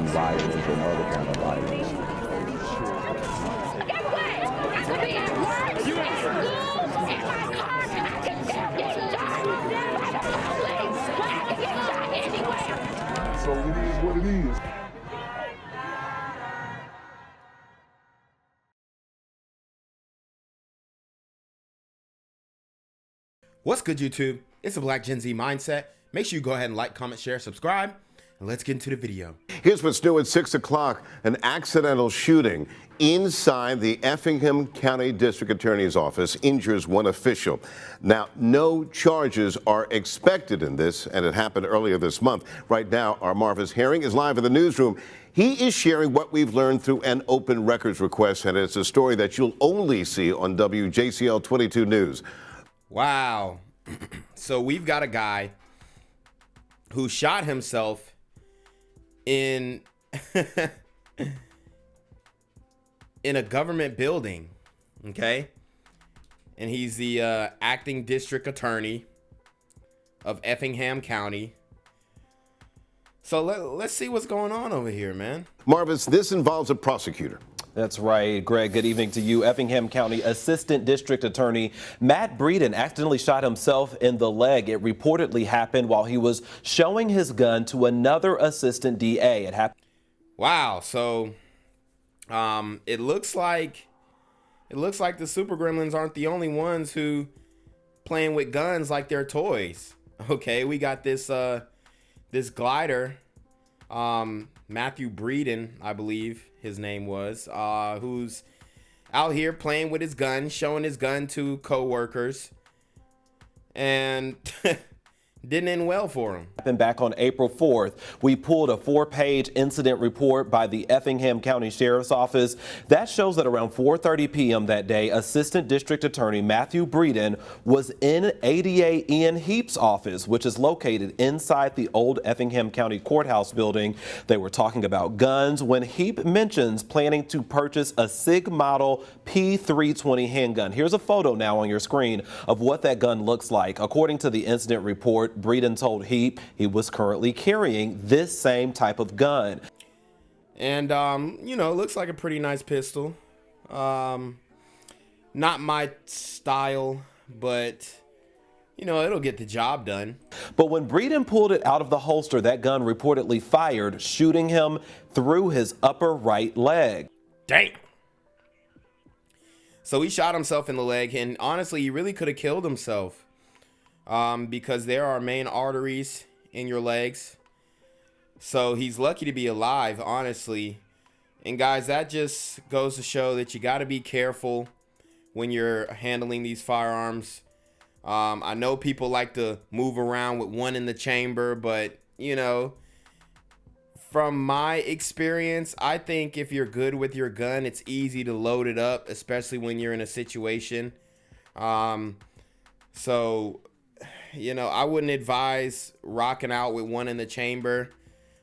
violence or no other kind of violence. Get away! I could be at work, at school, in my car, I can still get shot by the police, but I can get shot anywhere. So it is what it is. What's good, YouTube? It's the Black Gen Z Mindset. Make sure you go ahead and like, comment, share, subscribe, and let's get into the video. Here's what's new at 6 o'clock. An accidental shooting inside the Effingham County District Attorney's Office injures one official. Now, no charges are expected in this, and it happened earlier this month. Right now, our Marvis Herring is live in the newsroom. He is sharing what we've learned through an open records request, and it's a story that you'll only see on WJCL 22 News. Wow. So we've got a guy who shot himself in in a government building, okay? And he's the acting district attorney of Effingham County. So let's see what's going on over here, man. Marvis, this involves a prosecutor. That's right, Greg. Good evening to you. Effingham County Assistant District Attorney Matt Breeden accidentally shot himself in the leg. It reportedly happened while he was showing his gun to another assistant DA. It happened. Wow. So it looks like the Super Gremlins aren't the only ones who playing with guns like they're toys. Okay, we got this this glider, Matthew Breeden, I believe his name was, who's out here playing with his gun, showing his gun to co-workers, and didn't end well for him. Back on April 4th, we pulled a 4-page incident report by the Effingham County Sheriff's Office that shows that around 4:30 p.m. that day, Assistant District Attorney Matthew Breeden was in ADA Ian Heap's office, which is located inside the old Effingham County Courthouse building. They were talking about guns when Heap mentions planning to purchase a SIG model P320 handgun. Here's a photo now on your screen of what that gun looks like. According to the incident report, Breeden told Heap he was currently carrying this same type of gun. And, you know, it looks like a pretty nice pistol. Not my style, but, you know, it'll get the job done. But when Breeden pulled it out of the holster, that gun reportedly fired, shooting him through his upper right leg. Damn. So he shot himself in the leg, and honestly, he really could have killed himself. Because there are main arteries in your legs. So he's lucky to be alive, honestly. And guys, that just goes to show that you got to be careful when you're handling these firearms. I know people like to move around with one in the chamber, but, you know, from my experience, I think if you're good with your gun, it's easy to load it up, especially when you're in a situation. So, you know, I wouldn't advise rocking out with one in the chamber.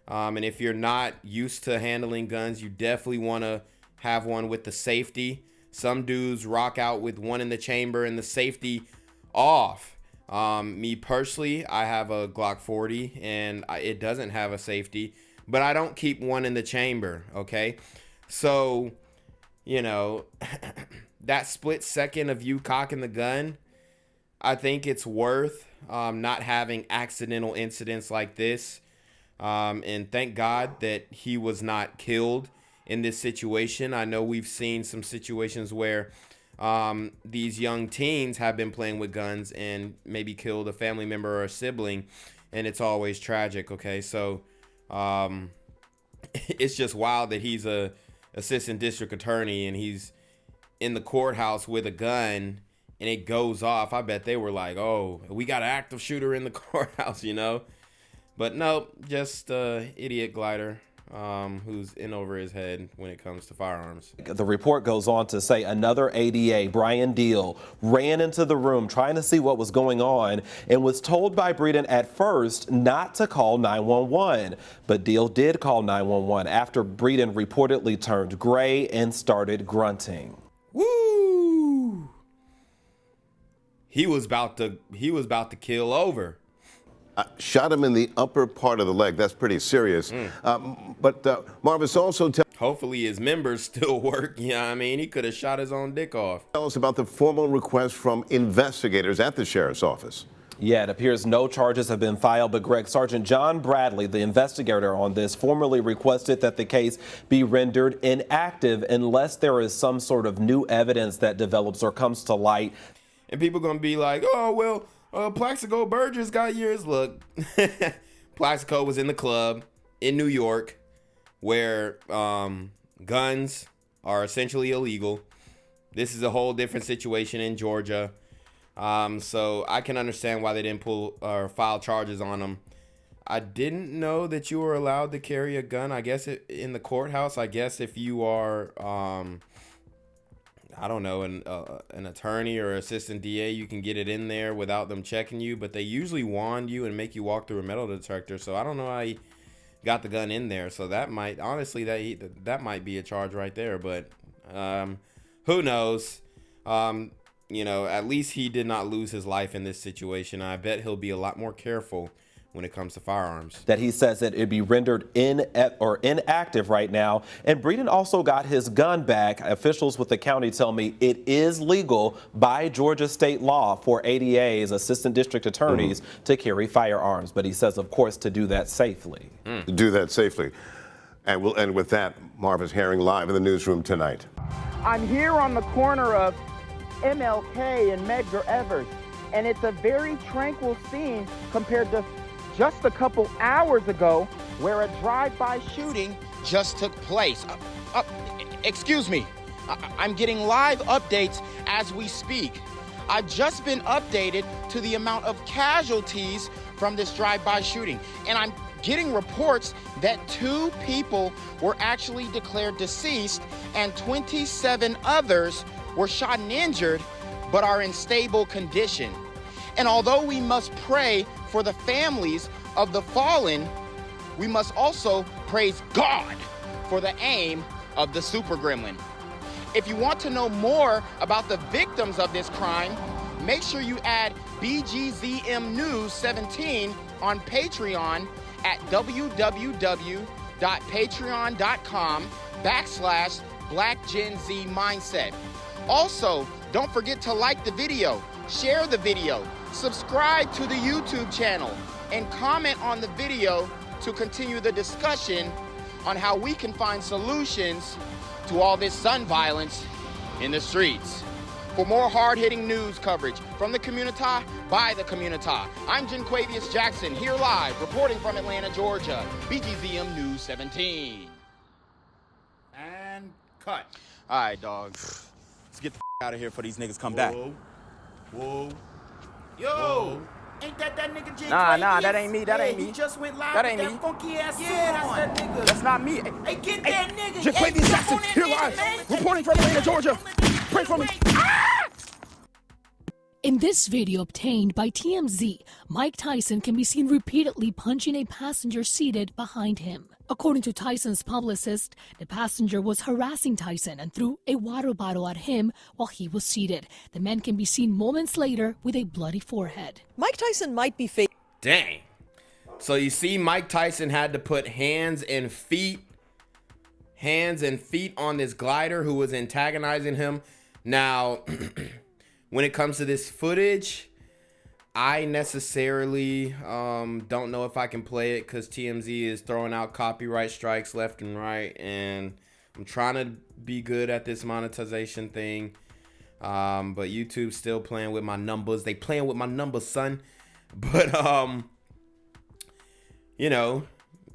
And if you're not used to handling guns, you definitely want to have one with the safety. Some dudes rock out with one in the chamber and the safety off. Me personally, I have a Glock 40 and it doesn't have a safety, but I don't keep one in the chamber. Okay. So, you know, that split second of you cocking the gun, I think it's worth not having accidental incidents like this. And thank God that he was not killed in this situation. I know we've seen some situations where these young teens have been playing with guns and maybe killed a family member or a sibling, and it's always tragic. Okay, so it's just wild that he's a assistant district attorney and he's in the courthouse with a gun and it goes off. I bet they were like, oh, we got an active shooter in the courthouse, you know? But no, just idiot glider who's in over his head when it comes to firearms. The report goes on to say another ADA, Brian Deal, ran into the room trying to see what was going on and was told by Breeden at first not to call 911. But Deal did call 911 after Breeden reportedly turned gray and started grunting. Woo! He was about to kill over. Shot him in the upper part of the leg. That's pretty serious. But Marvis, also hopefully his members still work. You know what I mean? He could have shot his own dick off. tell us about the formal request from investigators at the sheriff's office. Yeah, it appears no charges have been filed, but Greg, Sergeant John Bradley, the investigator on this, formally requested that the case be rendered inactive unless there is some sort of new evidence that develops or comes to light. And people going to be like, oh, well, Plaxico Burgess got years. Look, Plaxico was in the club in New York where guns are essentially illegal. This is a whole different situation in Georgia. So I can understand why they didn't pull or file charges on him. I didn't know that you were allowed to carry a gun. I guess in the courthouse. I guess if you are, I don't know, an attorney or assistant DA, you can get it in there without them checking you. But they usually wand you and make you walk through a metal detector. So I don't know how he got the gun in there. So that might, honestly, that might be a charge right there. But who knows? You know, at least he did not lose his life in this situation. I bet he'll be a lot more careful when it comes to firearms. That he says that it'd be rendered inactive right now. And Breeden also got his gun back. Officials with the county tell me it is legal by Georgia state law for ADAs, assistant district attorneys, to carry firearms. But he says, of course, to do that safely. To do that safely. And we'll end with that. Marvis Herring live in the newsroom tonight. I'm here on the corner of MLK and Medgar Evers, and it's a very tranquil scene compared to just a couple hours ago where a drive-by shooting just took place. Excuse me, I'm getting live updates as we speak. I've just been updated to the amount of casualties from this drive-by shooting, and I'm getting reports that 2 people were actually declared deceased and 27 others were shot and injured, but are in stable condition. And although we must pray for the families of the fallen, we must also praise God for the aim of the super gremlin. If you want to know more about the victims of this crime, make sure you add BGZM News 17 on Patreon at www.patreon.com/blackgenzmindset. Also, don't forget to like the video, share the video, subscribe to the YouTube channel, and comment on the video to continue the discussion on how we can find solutions to all this gun violence in the streets. For more hard-hitting news coverage from the community, by the community, I'm Jenquavius Jackson, here live, reporting from Atlanta, Georgia, BGZM News 17. And cut. All right, dog. Let's get the out of here before these niggas come back. Whoa. Yo! Ain't that nigga J? Nah, that ain't me. That ain't me. He just went live That with ain't that me. funky ass suit That's on. that nigga. That's not me. Hey, get that nigga. Jenquavius Jackson, here live, reporting from Atlanta, Georgia. Pray for me. In this video obtained by TMZ, Mike Tyson can be seen repeatedly punching a passenger seated behind him. According to Tyson's publicist, the passenger was harassing Tyson and threw a water bottle at him while he was seated. The man can be seen moments later with a bloody forehead. Mike Tyson might be facing. Dang. So you see, Mike Tyson had to put hands and feet on this glider who was antagonizing him. Now, when it comes to this footage, I necessarily don't know if I can play it because TMZ is throwing out copyright strikes left and right, and I'm trying to be good at this monetization thing, but YouTube's still playing with my numbers. They playing with my numbers, son. But you know,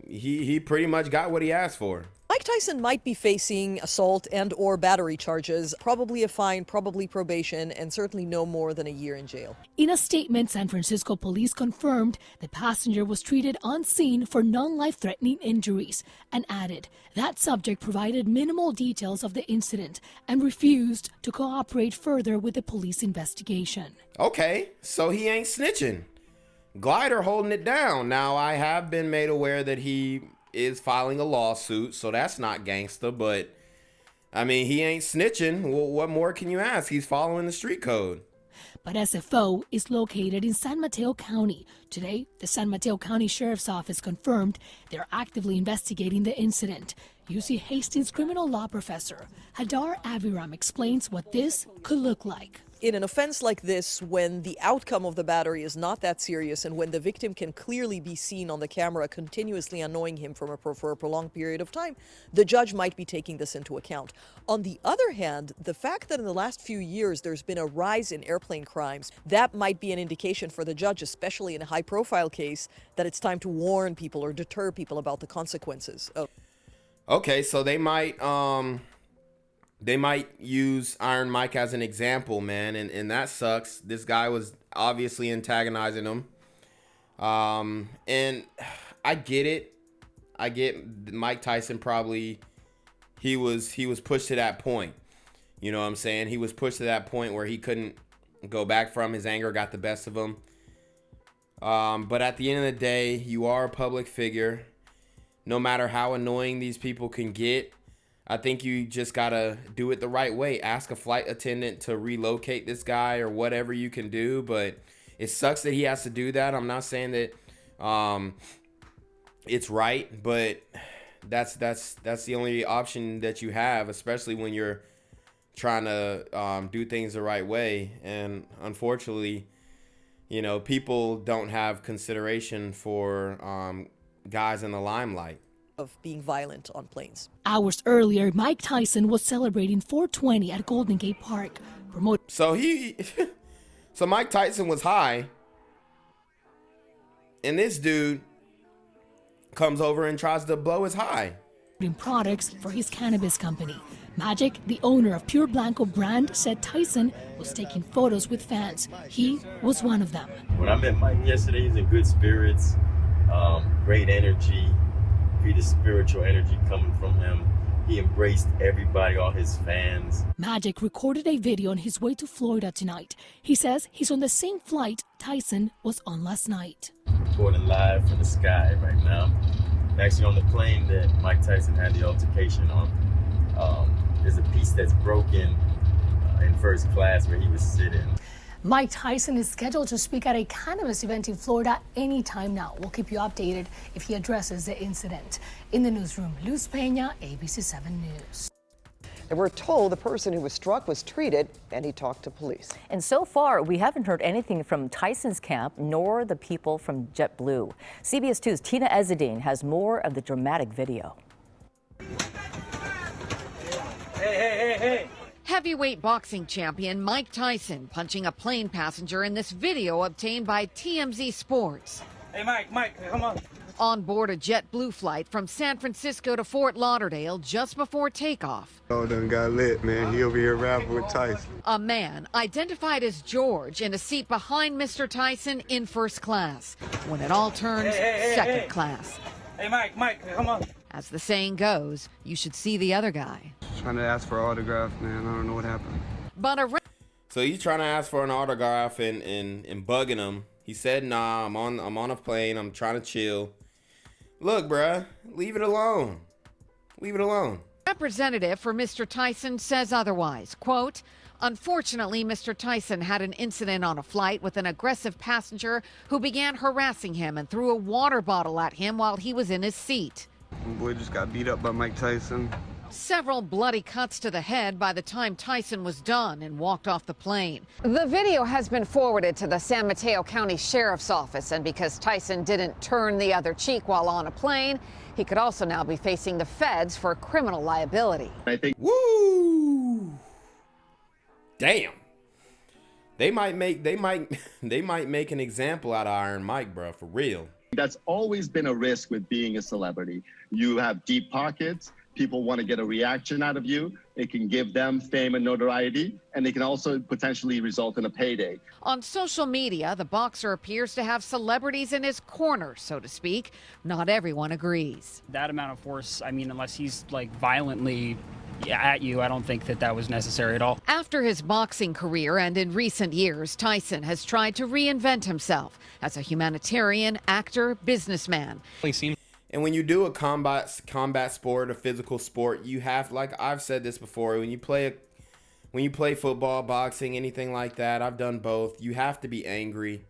he pretty much got what he asked for. Mike Tyson might be facing assault and or battery charges, probably a fine, probably probation, and certainly no more than a year in jail. In a statement, San Francisco police confirmed the passenger was treated on scene for non-life-threatening injuries and added that subject provided minimal details of the incident and refused to cooperate further with the police investigation. Okay, so he ain't snitching. Glider holding it down. Now, I have been made aware that he is filing a lawsuit, so that's not gangster, but I mean, he ain't snitching. Well, what more can you ask? He's following the street code. but SFO is located in San Mateo County. Today, the San Mateo County Sheriff's Office confirmed they're actively investigating the incident. UC Hastings criminal law professor Hadar Aviram explains what this could look like. In an offense like this, when the outcome of the battery is not that serious and when the victim can clearly be seen on the camera continuously annoying him for a prolonged period of time, the judge might be taking this into account. On the other hand, the fact that in the last few years there's been a rise in airplane crimes, that might be an indication for the judge, especially in a high-profile case, that it's time to warn people or deter people about the consequences of. Okay, so they might use Iron Mike as an example, man, and that sucks. This guy was obviously antagonizing him. And I get it. I get Mike Tyson probably he was pushed to that point. You know what I'm saying? He was pushed to that point where he couldn't go back from. His anger got the best of him. But at the end of the day, you are a public figure. No matter how annoying these people can get, I think you just gotta do it the right way. Ask a flight attendant to relocate this guy or whatever you can do. But it sucks that he has to do that. I'm not saying that it's right, but that's the only option that you have, especially when you're trying to do things the right way. And unfortunately, you know, people don't have consideration for guys in the limelight. Of being violent on planes. Hours earlier, Mike Tyson was celebrating 420 at Golden Gate Park. So Mike Tyson was high, and this dude comes over and tries to blow his high. Products for his cannabis company. Magic, the owner of Pure Blanco brand, said Tyson was taking photos with fans. He was one of them. When I met Mike yesterday, he's in good spirits, great energy. The spiritual energy coming from him. He embraced everybody, all his fans. Magic recorded a video on his way to Florida tonight. He says he's on the same flight Tyson was on last night. Reporting live from the sky right now. I'm actually on the plane that Mike Tyson had the altercation on. There's a piece that's broken in first class where he was sitting. Mike Tyson is scheduled to speak at a cannabis event in Florida anytime now. We'll keep you updated if he addresses the incident. In the newsroom, Luz Peña, ABC 7 News. And we're told the person who was struck was treated and he talked to police. And so far, we haven't heard anything from Tyson's camp nor the people from JetBlue. CBS 2's Tina Ezzedine has more of the dramatic video. Hey. Heavyweight boxing champion Mike Tyson punching a plane passenger in this video obtained by TMZ Sports. Hey, Mike, come on. On board a JetBlue flight from San Francisco to Fort Lauderdale just before takeoff. Oh, done got lit, man. He over here rapping with Tyson. A man identified as George in a seat behind Mr. Tyson in first class. When it all turns second class. Hey, Mike, come on. As the saying goes, you should see the other guy. Trying to ask for an autograph, man. I don't know what happened. But so he's trying to ask for an autograph and bugging him. He said, "Nah, I'm on a plane. I'm trying to chill." Look, bruh, leave it alone. Leave it alone. Representative for Mr. Tyson says otherwise. Quote, unfortunately, Mr. Tyson had an incident on a flight with an aggressive passenger who began harassing him and threw a water bottle at him while he was in his seat. My boy just got beat up by Mike Tyson. Several bloody cuts to the head by the time Tyson was done and walked off the plane. The video has been forwarded to the San Mateo County Sheriff's Office, and because Tyson didn't turn the other cheek while on a plane, he could also now be facing the feds for criminal liability. I think. Woo! Damn. They might make an example out of Iron Mike, bro, for real. That's always been a risk with being a celebrity. You have deep pockets. People want to get a reaction out of you. It can give them fame and notoriety, and it can also potentially result in a payday. On social media, the boxer appears to have celebrities in his corner, so to speak. Not everyone agrees. That amount of force, I mean, unless he's like violently at you, I don't think that was necessary at all. After his boxing career and in recent years, Tyson has tried to reinvent himself as a humanitarian, actor, businessman. And when you do a combat sport, a physical sport, you have, like I've said this before, when you play when you play football, boxing, anything like that, I've done both. You have to be angry.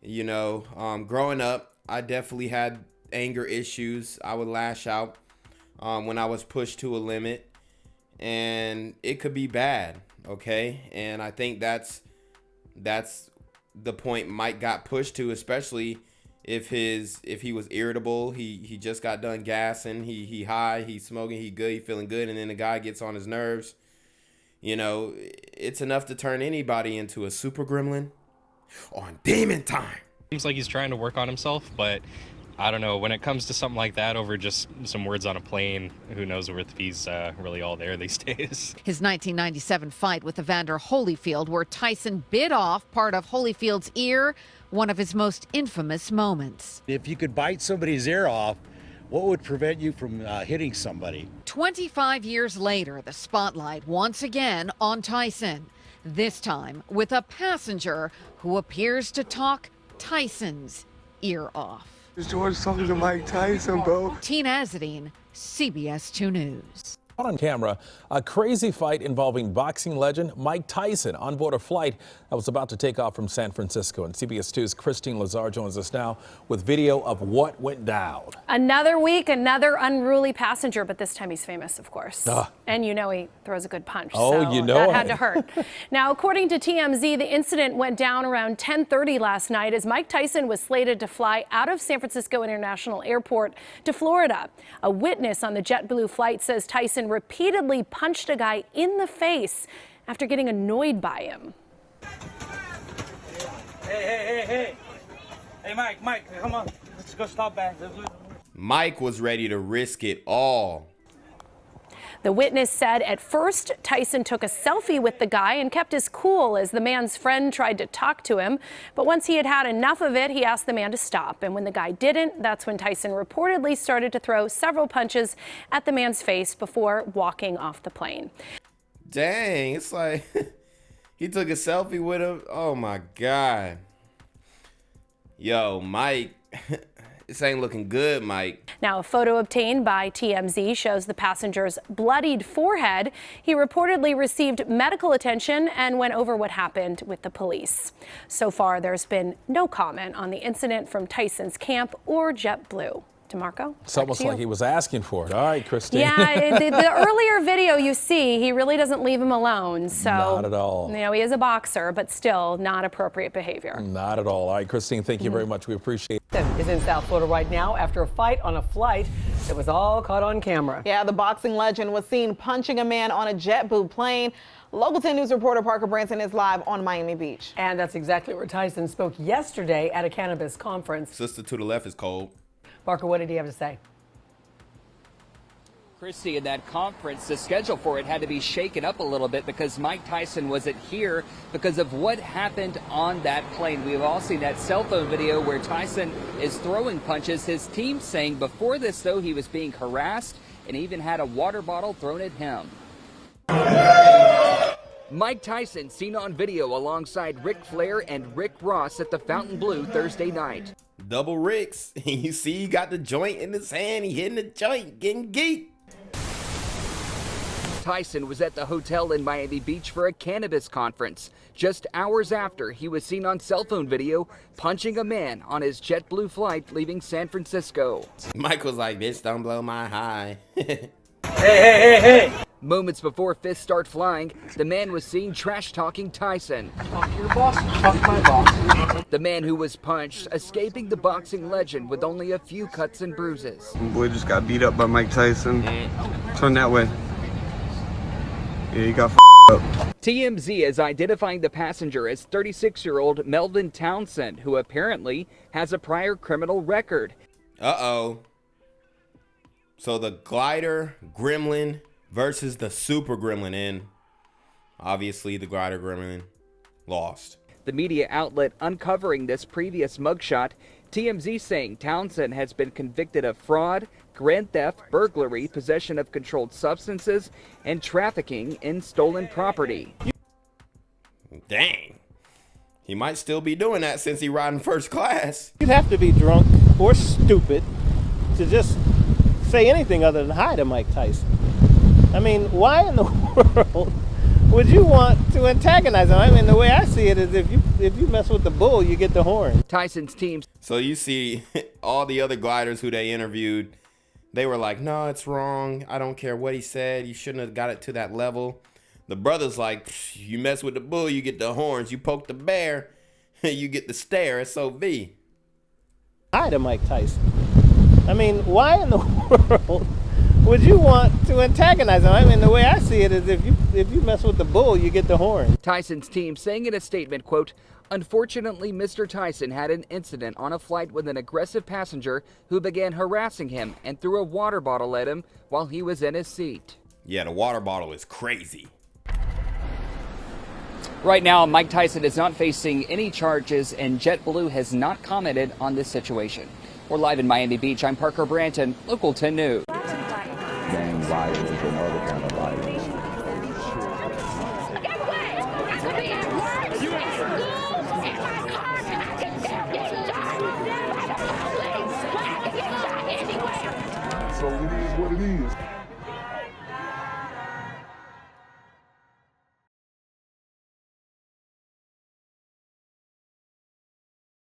You know, growing up, I definitely had anger issues. I would lash out when I was pushed to a limit, and it could be bad. Okay, and I think that's the point Mike got pushed to, especially if he was irritable. He just got done gassing. He high. He's smoking. He good. He feeling good, and then the guy gets on his nerves. You know, it's enough to turn anybody into a super gremlin on demon time. Seems like he's trying to work on himself, but I don't know. When it comes to something like that over just some words on a plane, who knows if he's really all there these days. His 1997 fight with Evander Holyfield, where Tyson bit off part of Holyfield's ear, one of his most infamous moments. If you could bite somebody's ear off, what would prevent you from hitting somebody? 25 years later, the spotlight once again on Tyson, this time with a passenger who appears to talk Tyson's ear off. George talking to Mike Tyson, bro. Tina Ezedine, CBS 2 News. On camera, a crazy fight involving boxing legend Mike Tyson on board a flight that was about to take off from San Francisco. And CBS 2's Christine Lazar joins us now with video of what went down. Another week, another unruly passenger, but this time he's famous, of course. And you know he throws a good punch. Oh, so you know that it. had to hurt. Now, according to TMZ, the incident went down around 10:30 last night as Mike Tyson was slated to fly out of San Francisco International Airport to Florida. A witness on the JetBlue flight says Tyson repeatedly punched a guy in the face after getting annoyed by him. Hey, Mike, come on. Let's go stop back. Mike was ready to risk it all. The witness said at first Tyson took a selfie with the guy and kept his cool as the man's friend tried to talk to him. But once he had had enough of it, he asked the man to stop. And when the guy didn't, that's when Tyson reportedly started to throw several punches at the man's face before walking off the plane. Dang, it's like he took a selfie with him. Oh my God. Yo, Mike, this ain't looking good, Mike. Now, a photo obtained by TMZ shows the passenger's bloodied forehead. He reportedly received medical attention and went over what happened with the police. So far, there's been no comment on the incident from Tyson's camp or JetBlue. DeMarco? It's almost like he was asking for it. All right, Christine. Yeah, the earlier video you see, he really doesn't leave him alone. So, not at all. You know, he is a boxer, but still not appropriate behavior. Not at all. All right, Christine, thank you very much. We appreciate it. Is in South Florida right now after a fight on a flight that was all caught on camera. Yeah, the boxing legend was seen punching a man on a JetBlue plane. Local 10 News reporter Parker Branson is live on Miami Beach. And that's exactly where Tyson spoke yesterday at a cannabis conference. Sister to the left is cold. Parker, what did he have to say? Christy, in that conference, the schedule for it had to be shaken up a little bit because Mike Tyson wasn't here because of what happened on that plane. We've all seen that cell phone video where Tyson is throwing punches. His team saying before this, though, he was being harassed and even had a water bottle thrown at him. Mike Tyson seen on video alongside Ric Flair and Rick Ross at the Fontainebleau Thursday night. Double Ricks. You see, he got the joint in his hand. He hitting the joint, getting geek. Tyson was at the hotel in Miami Beach for a cannabis conference. Just hours after, he was seen on cell phone video punching a man on his JetBlue flight leaving San Francisco. Mike was like, bitch, don't blow my high. Hey. Moments before fists start flying, the man was seen trash-talking Tyson. Talk to your boss, talk to my boss. The man who was punched escaping the boxing legend with only a few cuts and bruises. Boy just got beat up by Mike Tyson. Turn that way. Yeah, he got up. TMZ is identifying the passenger as 36-year-old Melvin Townsend, who apparently has a prior criminal record. Uh-oh. So the glider gremlin versus the super gremlin, and obviously the glider gremlin lost. The media outlet uncovering this previous mugshot, TMZ saying Townsend has been convicted of fraud, grand theft, burglary, possession of controlled substances, and trafficking in stolen property. Dang. He might still be doing that since he riding first class. You'd have to be drunk or stupid to just say anything other than hi to Mike Tyson. I mean, why in the world would you want to antagonize him? I mean, the way I see it is if you mess with the bull, you get the horn. Tyson's team. So you see all the other gliders who they interviewed, they were like, no, it's wrong. I don't care what he said. You shouldn't have got it to that level. The brother's like, you mess with the bull, you get the horns. You poke the bear, you get the stare. SOB. Hi to Mike Tyson. I mean, why in the world would you want to antagonize him? I mean, the way I see it is if you mess with the bull, you get the horn. Tyson's team saying in a statement, quote, unfortunately, Mr. Tyson had an incident on a flight with an aggressive passenger who began harassing him and threw a water bottle at him while he was in his seat. Yeah, the water bottle is crazy. Right now, Mike Tyson is not facing any charges, and JetBlue has not commented on this situation. We're live in Miami Beach. I'm Parker Branton, Local 10 News. Gang violence and other kind of violence. So it is what it is.